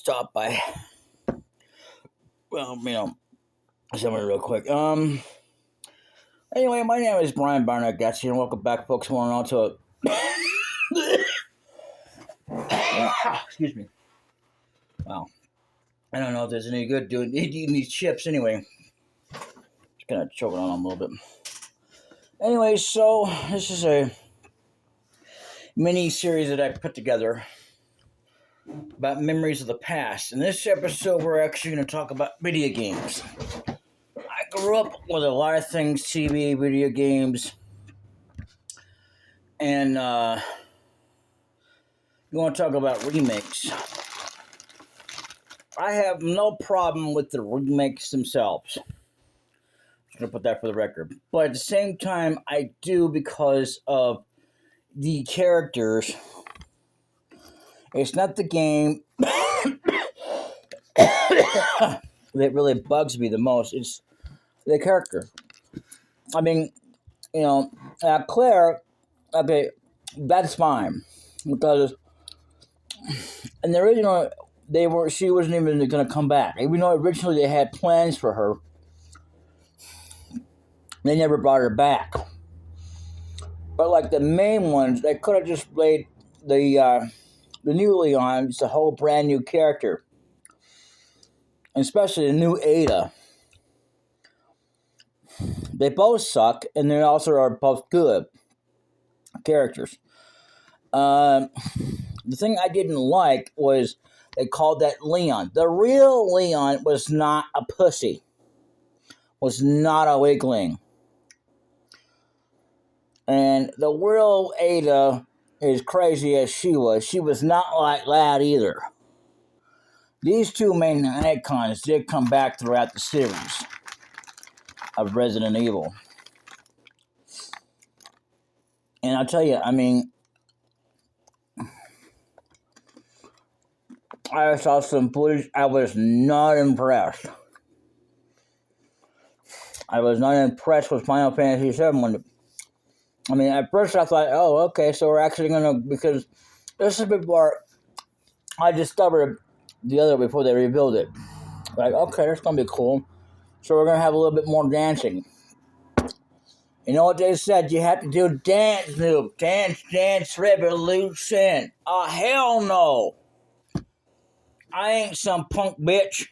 stop by. Well, somewhere real quick. Anyway, my name is Brian Barnett Gatsby, and welcome back, folks. One on to it. Excuse me. Wow. I don't know if there's any good doing eating these chips anyway. Just kind of choking on them a little bit. Anyway, so this is a mini series that I put together about memories of the past. In this episode, we're actually going to talk about video games. I grew up with a lot of things, TV, video games, and you want to talk about remakes. I have no problem with the remakes themselves. I'm going to put that for the record. But at the same time, I do because of the characters. It's not the game that really bugs me the most. It's the character. I mean, Claire, okay, that's fine. Because in the original, she wasn't even going to come back. Even though originally they had plans for her, they never brought her back. But like the main ones, they could have just played the new Leon, just a whole brand new character. Especially the new Ada. They both suck, and they also are both good characters. The thing I didn't like was they called that Leon. The real Leon was not a pussy. Was not a weakling. And the real Ada, as crazy as she was not like that either. These two main icons did come back throughout the series of Resident Evil. And I'll tell you, I mean, I saw some footage. I was not impressed. I was not impressed with Final Fantasy VII. At first I thought, oh, okay, so we're actually going to, because this is before I discovered the other, before they rebuilt it. Like, okay, that's going to be cool. So we're going to have a little bit more dancing. You know what they said? You have to do dance move. Dance revolution. Oh, hell no. I ain't some punk bitch.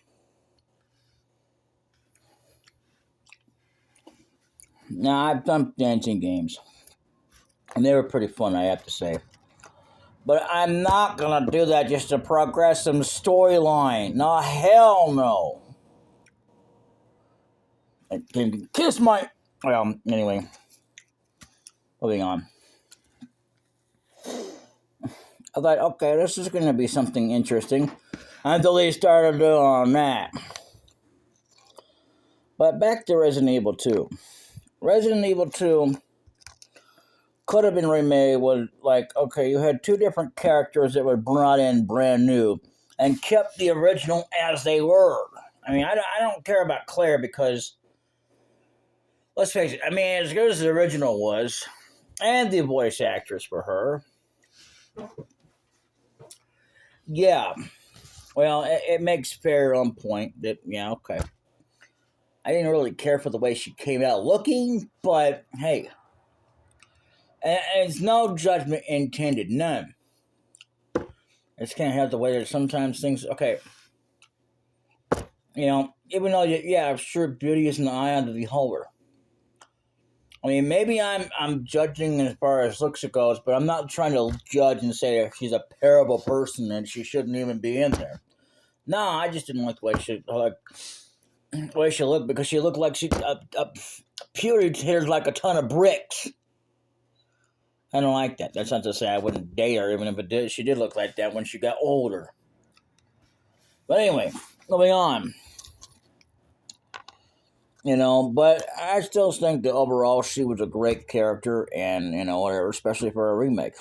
Now, I've done dancing games. And they were pretty fun, I have to say. But I'm not going to do that just to progress some storyline. No, hell no. I can kiss my... Well, anyway. Moving on. I thought, okay, this is going to be something interesting. Until they started doing that. But back to Resident Evil 2. Resident Evil 2... could have been remade with, like, okay, you had two different characters that were brought in brand new and kept the original as they were. I don't care about Claire because, let's face it, as good as the original was, and the voice actress for her, yeah, well, it makes fair on point that, yeah, okay. I didn't really care for the way she came out looking, but, hey, and it's no judgment intended, none. I just can't have the way that sometimes things, okay. Even though, yeah, sure, beauty is in the eye of the beholder. Maybe I'm judging as far as looks it goes, but I'm not trying to judge and say that she's a terrible person and she shouldn't even be in there. No, I just didn't like the way she looked, because she looked like she puberty hit her like a ton of bricks. I don't like that. That's not to say I wouldn't date her, even if she did look like that when she got older. But anyway, moving on. But I still think that overall she was a great character, and, whatever, especially for a remake.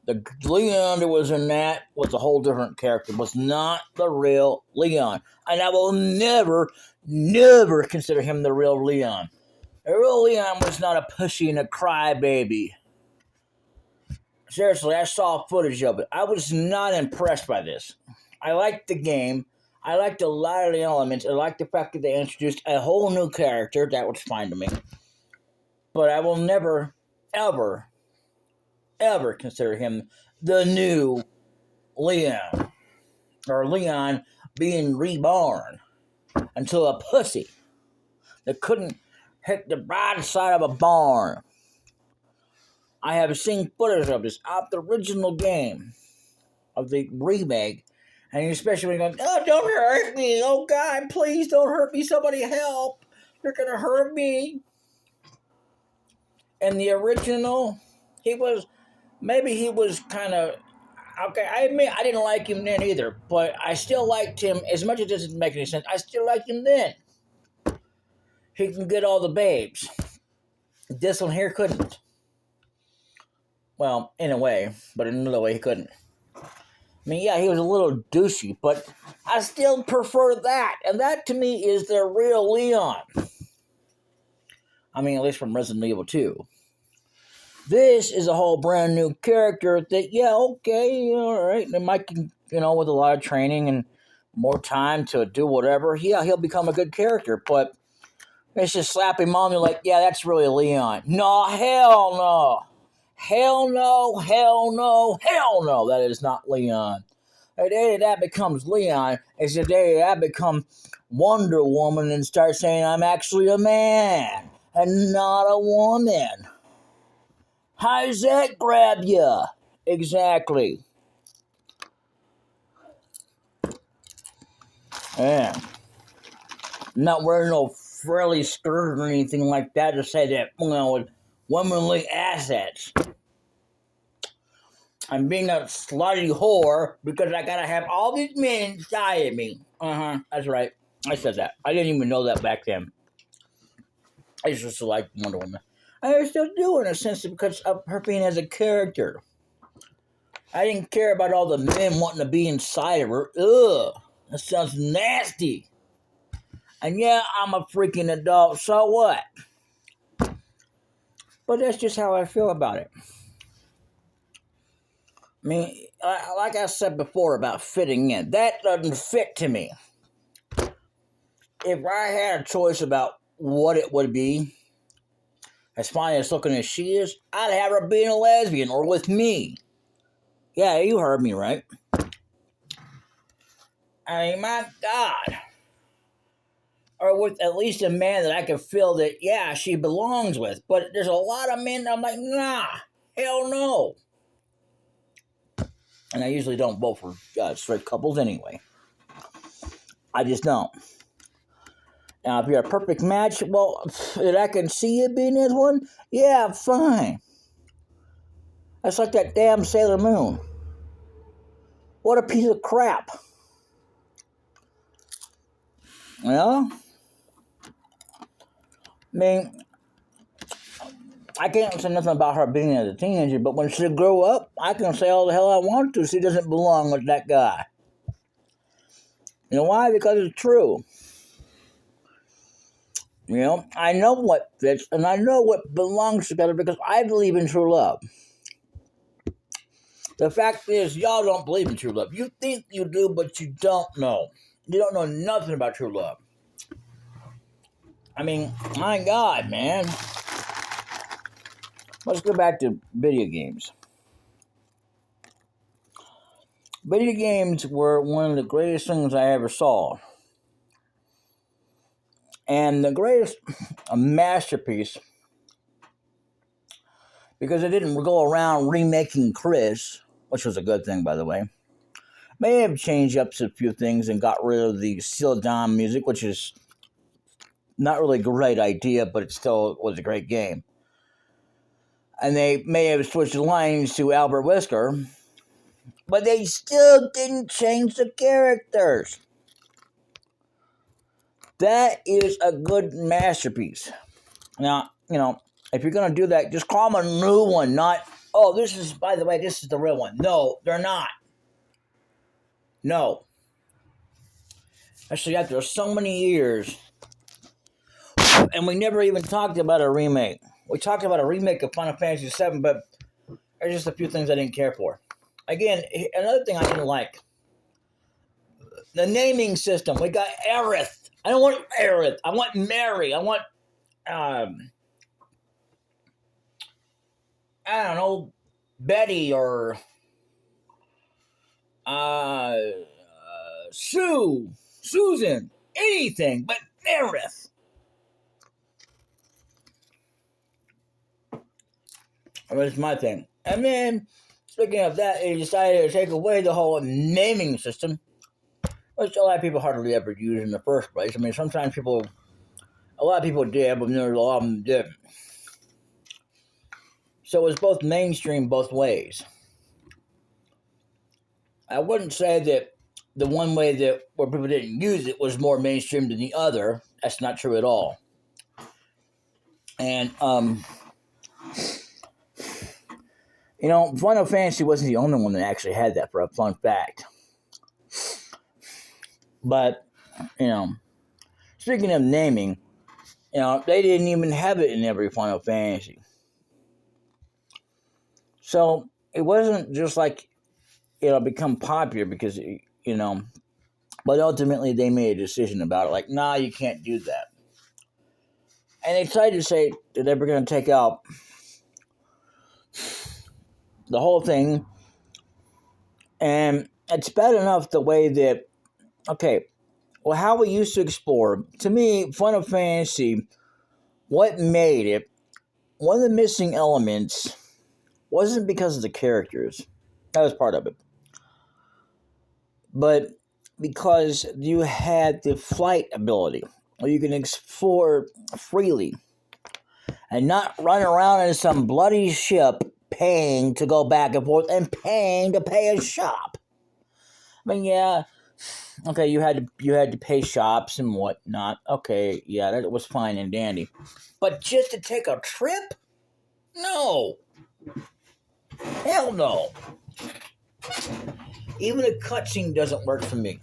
The Leon that was in that was a whole different character, was not the real Leon. And I will never, never consider him the real Leon. The real Leon was not a pussy and a crybaby. Seriously, I saw footage of it. I was not impressed by this. I liked the game. I liked a lot of the elements. I liked the fact that they introduced a whole new character. That was fine to me. But I will never, ever, ever consider him the new Leon. Or Leon being reborn until a pussy that couldn't hit the broadside of a barn. I have seen footage of this out the original game of the remake, and especially when you're going, oh, don't hurt me, oh God, please don't hurt me, somebody help, you're gonna hurt me. In the original, he was kind of okay. I admit I didn't like him then either, but I still liked him as much as it doesn't make any sense. I still liked him then. He can get all the babes. This one here couldn't. Well, in a way, but in another way he couldn't. I mean, yeah, he was a little douchey, but I still prefer that. And that, to me, is the real Leon. I mean, at least from Resident Evil 2. This is a whole brand new character that, yeah, okay, all right. They might, with a lot of training and more time to do whatever, yeah, he'll become a good character. But it's just slap him on, you're like, yeah, that's really Leon. No, hell no. Hell no, hell no, hell no, that is not Leon. The day that becomes Leon is the day that I become Wonder Woman and start saying I'm actually a man and not a woman. How's that grab ya? Exactly. Yeah. Not wearing no frilly skirt or anything like that to say that, with womanly assets. I'm being a slutty whore because I gotta have all these men die at me. That's right. I said that. I didn't even know that back then. I used to like Wonder Woman. I still do in a sense because of her being as a character. I didn't care about all the men wanting to be inside of her. Ugh. That sounds nasty. And yeah, I'm a freaking adult, so what? But that's just how I feel about it. I mean, like I said before about fitting in, that doesn't fit to me. If I had a choice about what it would be, as fine as looking as she is, I'd have her being a lesbian or with me. Yeah, you heard me right. I mean, my God. Or with at least a man that I can feel that, yeah, she belongs with. But there's a lot of men that I'm like, nah, hell no. And I usually don't vote for straight couples anyway. I just don't. Now, if you're a perfect match, well, that I can see you being this one, yeah, fine. That's like that damn Sailor Moon. What a piece of crap. Well, I mean, I can't say nothing about her being as a teenager, but when she grew up, I can say all the hell I want to. She doesn't belong with that guy. You know why? Because it's true. I know what fits, and I know what belongs together because I believe in true love. The fact is, y'all don't believe in true love. You think you do, but you don't know. You don't know nothing about true love. I mean, my God, man. Let's go back to video games. Video games were one of the greatest things I ever saw. And the greatest masterpiece, because it didn't go around remaking Chris, which was a good thing, by the way. May have changed up a few things and got rid of the Seal Down music, which is not really a great idea, but it still was a great game. And they may have switched the lines to Albert Wesker, but they still didn't change the characters. That is a good masterpiece. Now, if you're going to do that, just call them a new one, not, oh, this is the real one. No, they're not. No. Actually, after so many years, and we never even talked about a remake. We talked about a remake of Final Fantasy VII, but there's just a few things I didn't care for. Again, another thing I didn't like The naming system. We got Aerith. I don't want Aerith. I want Mary. I want, um, I don't know, Betty or uh, Sue, Susan, anything but Aerith. That's my thing. And then, speaking of that, they decided to take away the whole naming system, which a lot of people hardly ever use in the first place. I mean, sometimes a lot of people did, but a lot of them didn't. So it was both mainstream both ways. I wouldn't say that the one way that where people didn't use it was more mainstream than the other. That's not true at all. And Final Fantasy wasn't the only one that actually had that, for a fun fact. But speaking of naming, they didn't even have it in every Final Fantasy. So it wasn't just like become popular because but ultimately they made a decision about it. Like, nah, you can't do that. And they decided to say that they were going to take out the whole thing. And it's bad enough the way that, okay, well, how we used to explore. To me, Final Fantasy, what made it, one of the missing elements wasn't because of the characters. That was part of it. But because you had the flight ability, where you can explore freely and not run around in some bloody ship paying to go back and forth and paying to pay a shop. I mean, yeah, okay, you had to pay shops and whatnot. Okay, yeah, that was fine and dandy. But just to take a trip? No. Hell no. Even a cutscene doesn't work for me.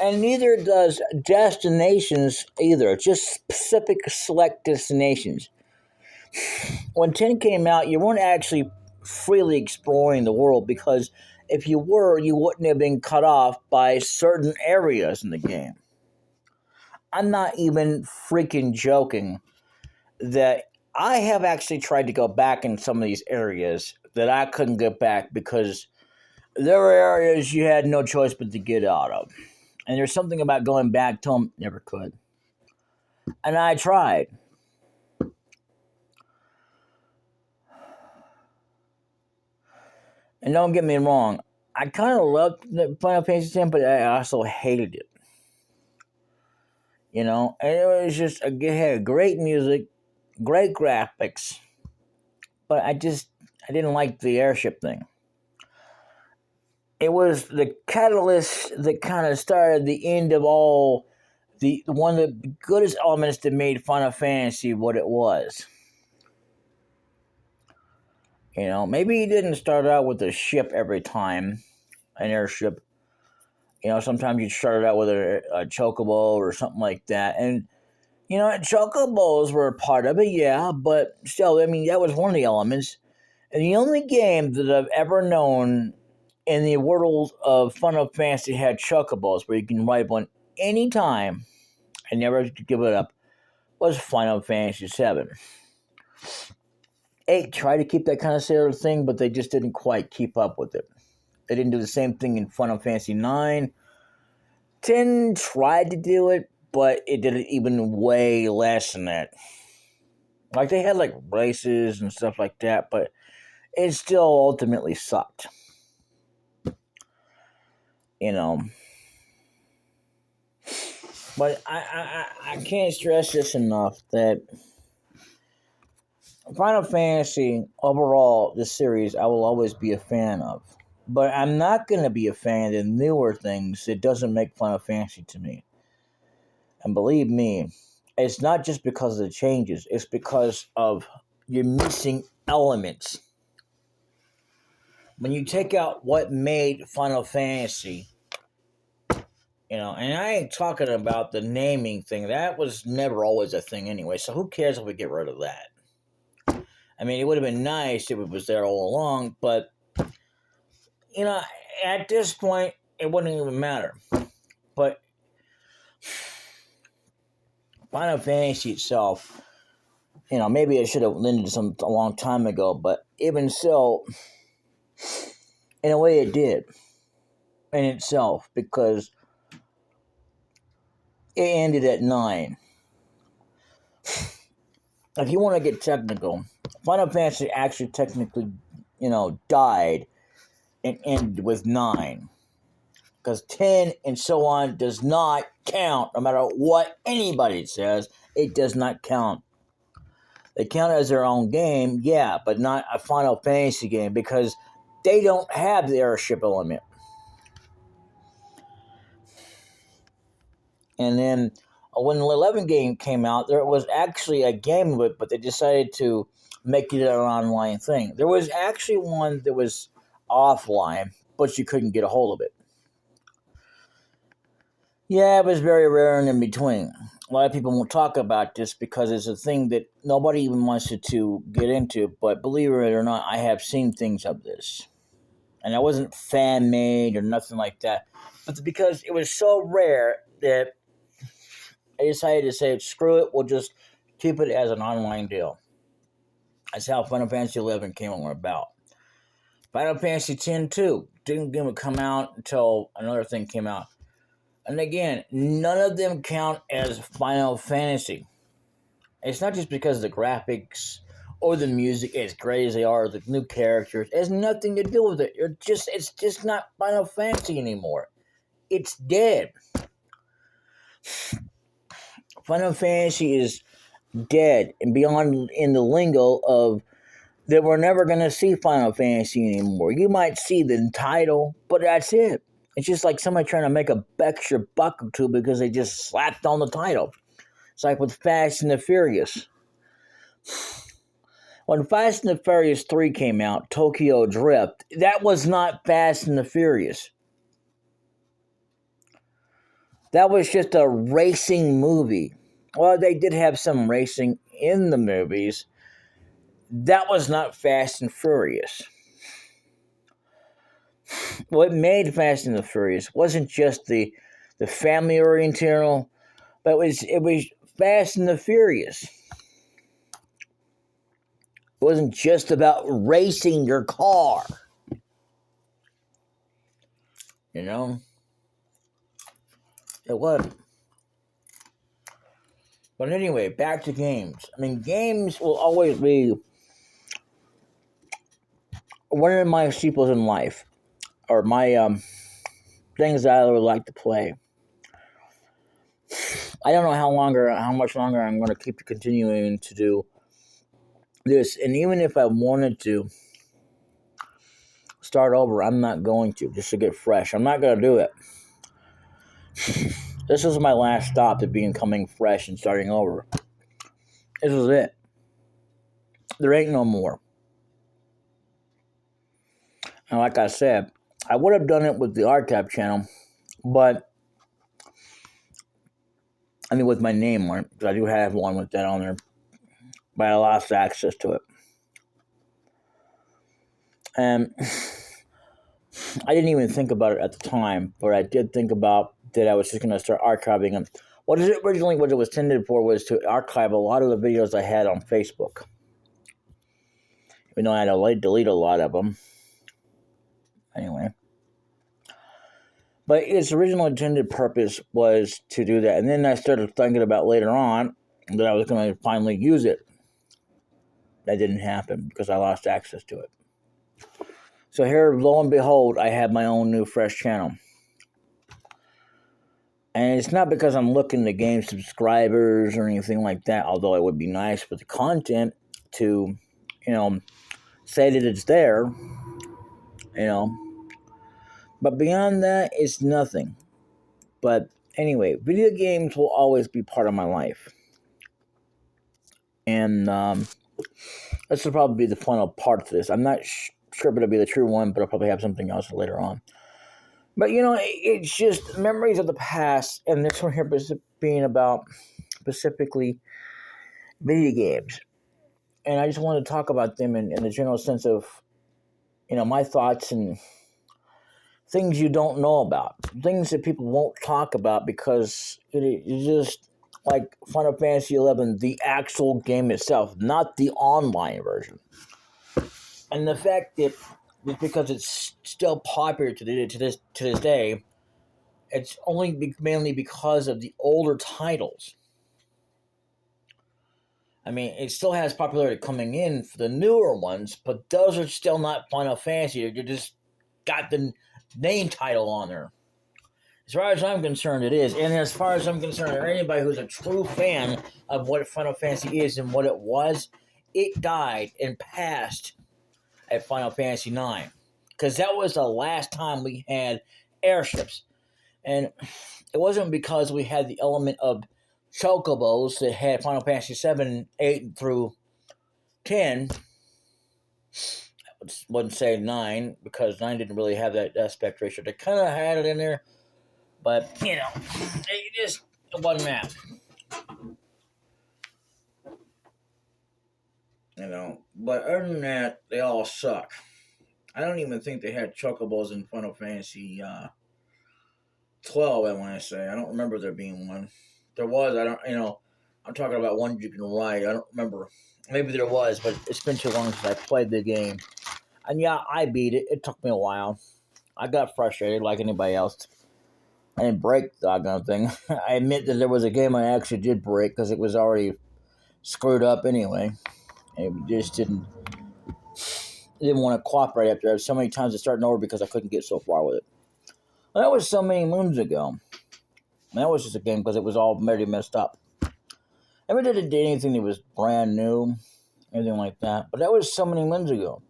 And neither does destinations either. Just specific select destinations. When 10 came out, you weren't actually freely exploring the world because if you were, you wouldn't have been cut off by certain areas in the game. I'm not even freaking joking that I have actually tried to go back in some of these areas that I couldn't get back because there were areas you had no choice but to get out of. And there's something about going back to them, never could. And I tried. And don't get me wrong, I kind of loved Final Fantasy X, but I also hated it. And it was just, it had great music, great graphics, but I didn't like the airship thing. It was the catalyst that kind of started the end of all one of the goodest elements that made Final Fantasy what it was. Maybe he didn't start out with a ship every time, an airship. Sometimes you start out with a chocobo or something like that. And, chocobos were a part of it, yeah, but still, I mean, that was one of the elements. And the only game that I've ever known in the world of Final Fantasy had chocobos where you can ride one anytime and never give it up was Final Fantasy VII. 8 tried to keep that kind of sort of thing, but they just didn't quite keep up with it. They didn't do the same thing in Final Fantasy 9. 10 tried to do it, but it did it even way less than that. Like, they had, like, races and stuff like that, but it still ultimately sucked. But I can't stress this enough that Final Fantasy, overall, this series, I will always be a fan of. But I'm not going to be a fan of the newer things that doesn't make Final Fantasy to me. And believe me, it's not just because of the changes. It's because of your missing elements. When you take out what made Final Fantasy, and I ain't talking about the naming thing. That was never always a thing anyway. So who cares if we get rid of that? I mean, it would have been nice if it was there all along, but at this point, it wouldn't even matter. But Final Fantasy itself, maybe I should have lended some a long time ago, but even so, in a way it did in itself, because it ended at 9. If you want to get technical, Final Fantasy actually technically, died and ended with 9. Because 10 and so on does not count, no matter what anybody says, it does not count. They count as their own game, yeah, but not a Final Fantasy game, because they don't have the airship element. And then when the 11 game came out, there was actually a game of it, but they decided to make it an online thing. There was actually one that was offline, but you couldn't get a hold of it. Yeah, it was very rare and in between. A lot of people won't talk about this because it's a thing that nobody even wants to get into, but believe it or not, I have seen things of this. And it wasn't fan-made or nothing like that. But because it was so rare that I decided to say, screw it, we'll just keep it as an online deal. That's how Final Fantasy 11 came about. Final Fantasy 10 too didn't even come out until another thing came out. And again, none of them count as Final Fantasy. It's not just because of the graphics or the music, as great as they are, the new characters. It has nothing to do with it. It's just not Final Fantasy anymore. It's dead. Final Fantasy is dead and beyond in the lingo of that we're never going to see Final Fantasy anymore. You might see the title, but that's it. It's just like somebody trying to make a extra buck or two because they just slapped on the title. It's like with Fast and the Furious. When Fast and the Furious 3 came out, Tokyo Drift, that was not Fast and the Furious. That was just a racing movie. Well, they did have some racing in the movies. That was not Fast and Furious. What made Fast and the Furious wasn't just the family oriented, but it was Fast and the Furious. It wasn't just about racing your car. It wasn't. But anyway, back to games. I mean, games will always be one of my staples in life, or my things that I would like to play. I don't know how much longer I'm going to keep continuing to do this, and even if I wanted to start over, I'm not going to, just to get fresh. I'm not going to do it. This is my last stop to becoming fresh and starting over. This is it. There ain't no more. And like I said, I would have done it with the archive channel, but with my name on it, because I do have one with that on there, but I lost access to it. And I didn't even think about it at the time, but I did think about that I was just going to start archiving them. What it was intended for was to archive a lot of the videos I had on Facebook. Even though I had to delete a lot of them. Anyway. But its original intended purpose was to do that. And then I started thinking about later on that I was going to finally use it. That didn't happen because I lost access to it. So here, lo and behold, I have my own new fresh channel. And it's not because I'm looking to gain subscribers or anything like that, although it would be nice for the content to, say that it's there, But beyond that, it's nothing. But anyway, video games will always be part of my life. And this will probably be the final part to this. I'm not sure if it'll be the true one, but I'll probably have something else later on. But, it's just memories of the past, and this one here being about specifically video games. And I just want to talk about them in the general sense of, my thoughts and things you don't know about, things that people won't talk about because it's just like Final Fantasy XI, the actual game itself, not the online version. And the fact that just because it's still popular to this day, it's only mainly because of the older titles. I mean, it still has popularity coming in for the newer ones, but those are still not Final Fantasy. You just got the name title on there. As far as I'm concerned, it is. And as far as I'm concerned, or anybody who's a true fan of what Final Fantasy is and what it was, it died and passed at Final Fantasy IX. Because that was the last time we had airships. And it wasn't because we had the element of chocobos that had Final Fantasy 7, 8 through 10. I wouldn't say 9, because 9 didn't really have that aspect ratio. They kind of had it in there, but, it wasn't that. But other than that, they all suck. I don't even think they had chocobos in Final Fantasy 12, I want to say. I don't remember there being one. There was, I'm talking about one you can ride. I don't remember. Maybe there was, but it's been too long since I played the game. And yeah, I beat it. It took me a while. I got frustrated like anybody else. I didn't break the doggone thing. I admit that there was a game I actually did break because it was already screwed up anyway. It just didn't want to cooperate after. I had so many times to starting over because I couldn't get so far with it. Well, that was so many moons ago. That was just a game because it was all already messed up. I never did anything that was brand new, anything like that. But that was so many moons ago.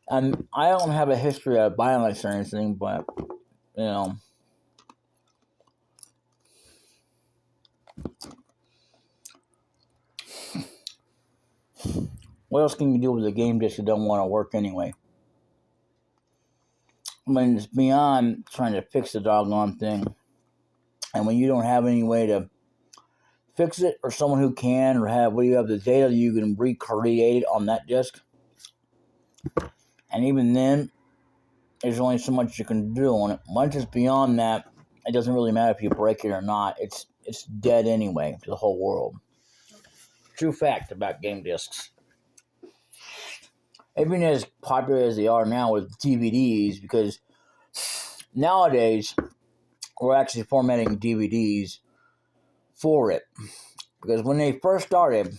And I don't have a history of violence or anything, but, what else can you do with a game that you don't want to work anyway? I mean, it's beyond trying to fix the doggone thing. And when you don't have any way to fix it, or someone who can, or you have the data you can recreate it on that disk. And even then, there's only so much you can do on it. Once it's beyond that, it doesn't really matter if you break it or not. It's dead anyway to the whole world. True fact about game discs. Even as popular as they are now with DVDs, because nowadays we're actually formatting DVDs for it. Because when they first started,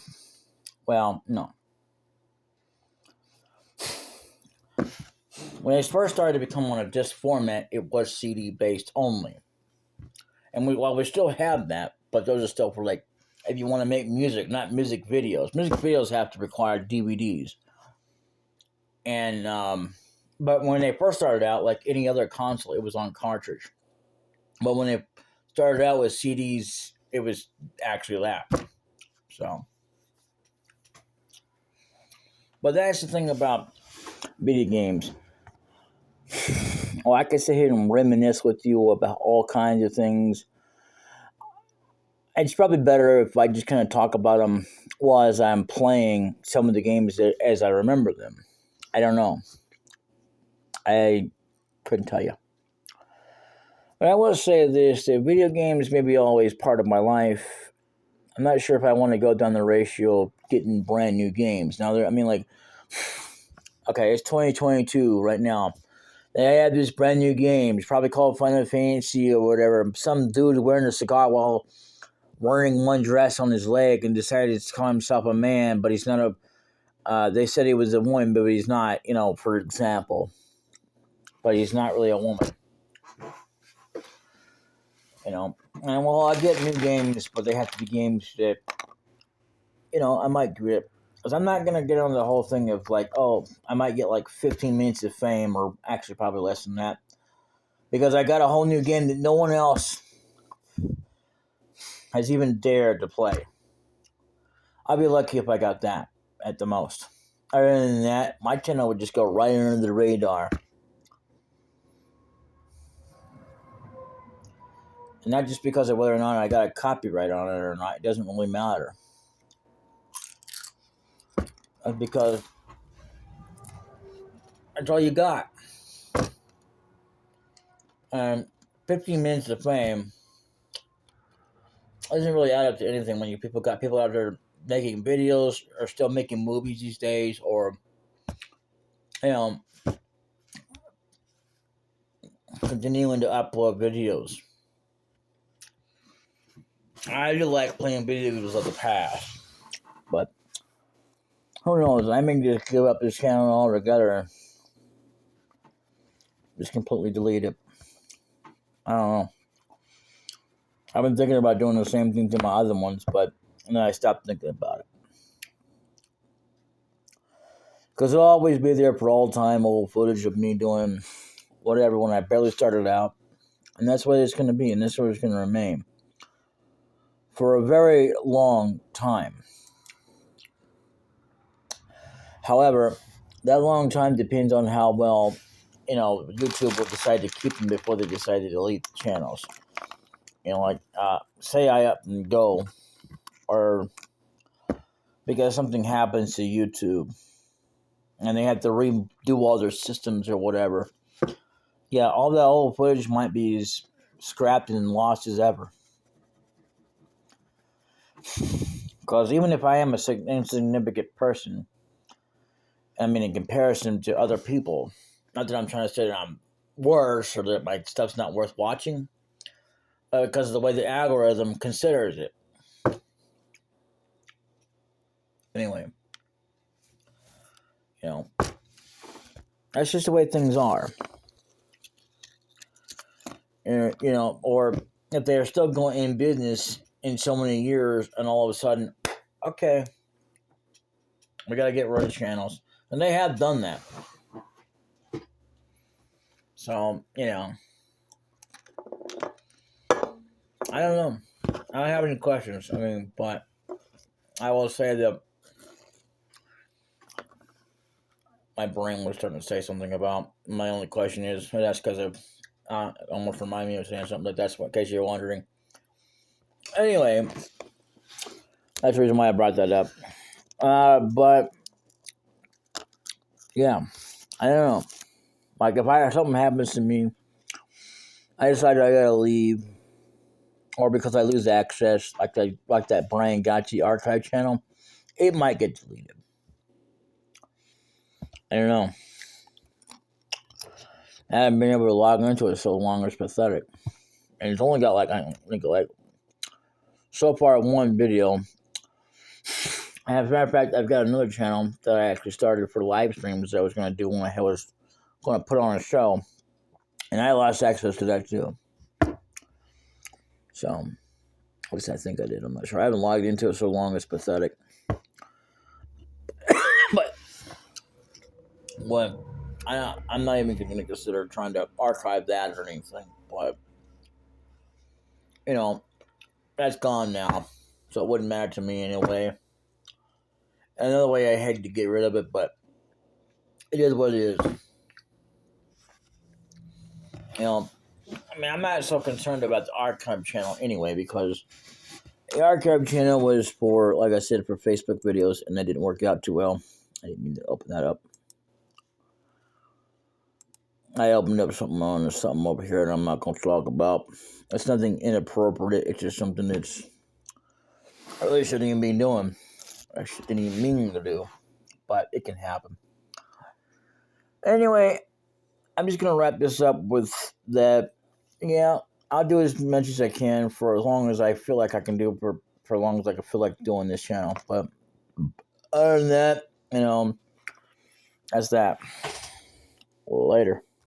well, no. When they first started to become on a disc format, it was CD based only. And we still have that, but those are still for if you want to make music, not music videos. Music videos have to require DVDs. And but when they first started out, like any other console, it was on cartridge. But when they started out with CDs, it was actually that. So, but that's the thing about video games. Well, I could sit here and reminisce with you about all kinds of things. It's probably better if I just kind of talk about them as I'm playing some of the games as I remember them. I don't know. I couldn't tell you. But I will say this, that video games may be always part of my life. I'm not sure if I want to go down the ratio of getting brand new games. Now, okay, it's 2022 right now. They have these brand new games, probably called Final Fantasy or whatever. Some dude wearing a cigar while wearing one dress on his leg and decided to call himself a man, but he's not they said he was a woman, but he's not, for example. But he's not really a woman. And I get new games, but they have to be games that, I might grip. Because I'm not going to get on the whole thing of I might get 15 minutes of fame, or actually probably less than that. Because I got a whole new game that no one else has even dared to play. I'll be lucky if I got that at the most. Other than that, my channel would just go right under the radar. And not just because of whether or not I got a copyright on it or not. It doesn't really matter. Because That's all you got. And 15 minutes of fame doesn't really add up to anything when you people got people out there making videos or still making movies these days, or you know, continuing to upload videos. I do like playing video games of the past, but who knows? I may just give up this channel altogether and just completely delete it. I don't know. I've been thinking about doing the same thing to my other ones, but then I stopped thinking about it. Because it'll always be there for all time, old footage of me doing whatever when I barely started out. And that's what it's going to be, and that's where it's going to remain for a very long time. However, that long time depends on how well, YouTube will decide to keep them before they decide to delete the channels. Say I up and go, or because something happens to YouTube, and they have to redo all their systems or whatever. Yeah, all that old footage might be as scrapped and lost as ever. Because even if I am a insignificant person, I mean, in comparison to other people, not that I'm trying to say that I'm worse or that my stuff's not worth watching, but because of the way the algorithm considers it. Anyway, that's just the way things are. Or if they're still going in business in so many years and all of a sudden, okay, we got to get rid of channels. And they have done that. So, I don't know. I don't have any questions. But I will say that my brain was starting to say something about. My only question is, that's because of almost remind me of saying something like that's what, in case you're wondering. Anyway, that's the reason why I brought that up. But yeah, I don't know. Like if something happens to me, I decided I gotta leave, or because I lose access, like that Brian Gotchi archive channel, it might get deleted. I don't know. I haven't been able to log into it so long. It's pathetic, and it's only got so far one video. As a matter of fact, I've got another channel that I actually started for live streams that I was going to do when I was going to put on a show, and I lost access to that too. So, at least I think I did. I'm not sure. I haven't logged into it so long. It's pathetic. But I'm not even going to consider trying to archive that or anything. But that's gone now, so it wouldn't matter to me anyway. Another way I hate to get rid of it, but it is what it is. I'm not so concerned about the archive channel anyway, because the archive channel was for, like I said, for Facebook videos, and that didn't work out too well. I didn't mean to open that up. I opened up something over here that I'm not going to talk about. It's nothing inappropriate. It's just something that's I really shouldn't even be doing. I shouldn't even mean to do, but it can happen. Anyway, I'm just going to wrap this up with that. Yeah, I'll do as much as I can for as long as I feel like I can do for as long as I can feel like doing this channel. But other than that, that's that. Later.